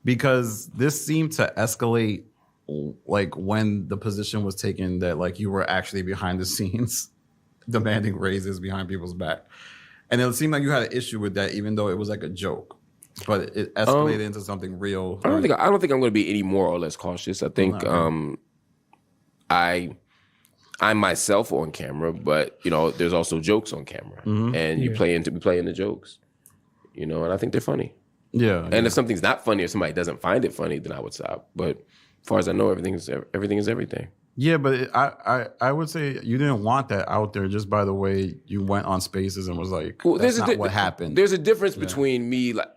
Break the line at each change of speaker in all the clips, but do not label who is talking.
because this seemed to escalate like when the position was taken that like you were actually behind the scenes demanding raises behind people's back. And it seemed like you had an issue with that, even though it was like a joke. But it escalated into something real.
I don't think I'm going to be any more or less cautious. I think I'm myself on camera, but there's also jokes on camera, and we play into the jokes, and I think they're funny. Yeah. And if something's not funny or somebody doesn't find it funny, then I would stop. But as far as I know, everything is everything.
Yeah, but I would say you didn't want that out there just by the way you went on Spaces and was like, that's not what happened.
There's a difference between me, like,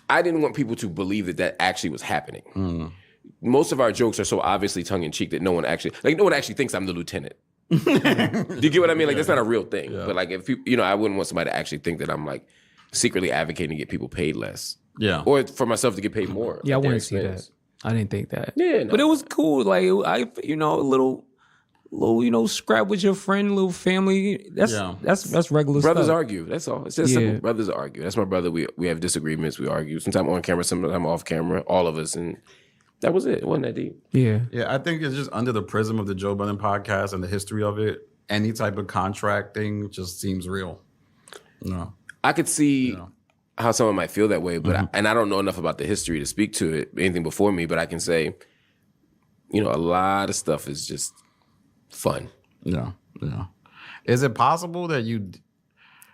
I didn't want people to believe that actually was happening. Most of our jokes are so obviously tongue-in-cheek that no one actually thinks I'm the lieutenant. Do you get what I mean? Like, that's not a real thing. Yeah. But like, if people, I wouldn't want somebody to actually think that I'm like secretly advocating to get people paid less. Yeah. Or for myself to get paid more.
Yeah, I wouldn't see that. I didn't think that.
Yeah, no.
But it was cool. Like, a little scrap with your friend, little family. That's regular
Brothers
stuff.
argue. That's all. It's just simple. Brothers argue. That's my brother. We have disagreements. We argue. Sometimes on camera, sometimes off camera. All of us. And that was it. It wasn't that deep.
Yeah.
Yeah, I think it's just under the prism of the Joe Budden podcast and the history of it, any type of contract thing just seems real. No.
I could see how someone might feel that way, but I don't know enough about the history to speak to it, anything before me, but I can say, a lot of stuff is just fun.
Yeah, yeah. Is it possible that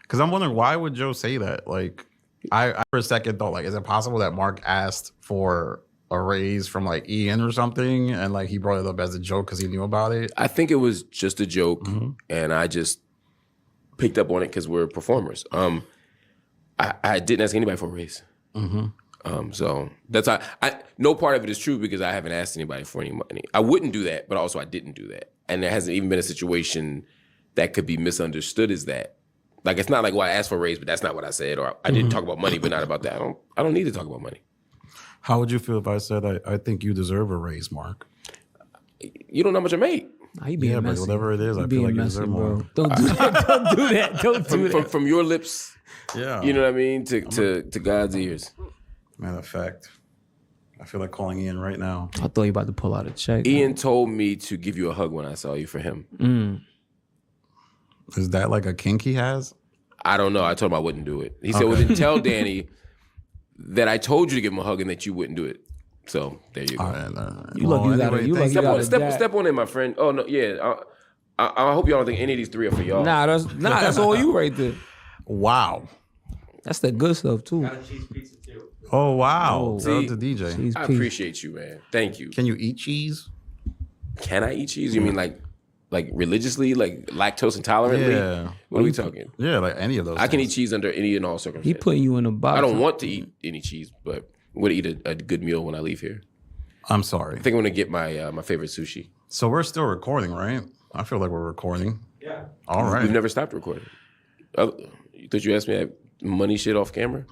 because I'm wondering, why would Joe say that? Like, I for a second thought, like, is it possible that Mark asked for a raise from like Ian or something, and like he brought it up as a joke because he knew about it?
I think it was just a joke, and I just picked up on it because we're performers. I didn't ask anybody for a raise. So that's no part of it is true because I haven't asked anybody for any money. I wouldn't do that, but also I didn't do that. And there hasn't even been a situation that could be misunderstood as that. Like, it's not like, well, I asked for a raise, but that's not what I said, or I didn't talk about money, but not about that. I don't need to talk about money.
How would you feel if I said, I think you deserve a raise, Mark?
You don't know how much I make.
Yeah, but whatever it is, I feel like you deserve more.
Don't do that. Don't do that. Don't do that.
From your lips, you know what I mean, to God's ears.
Matter of fact, I feel like calling Ian right now.
I thought you about to pull out a check.
Ian told me to give you a hug when I saw you for him.
Is that like a kink he has?
I don't know. I told him I wouldn't do it. He said, well, then tell Danny that I told you to give him a hug and that you wouldn't do it. So there you go.
You got
step on in, my friend. Oh no, yeah. I hope y'all don't think any of these three are for y'all.
Nah, that's all you right there.
Wow.
That's the good stuff too.
Got a cheese pizza too.
Oh wow. See, the DJ.
I appreciate you, man. Thank you.
Can you eat cheese?
Can I eat cheese? You mean like religiously, like lactose intolerantly?
Yeah.
What are we talking?
Yeah, like any of those.
I can eat cheese under any and all circumstances.
He putting you in a box.
I don't want to eat any cheese, but I'm going to eat a good meal when I leave here.
I'm sorry.
I think I'm going to get my favorite sushi.
So we're still recording, right? I feel like we're recording.
Yeah.
All right.
We've never stopped recording. Did you ask me that money shit off camera?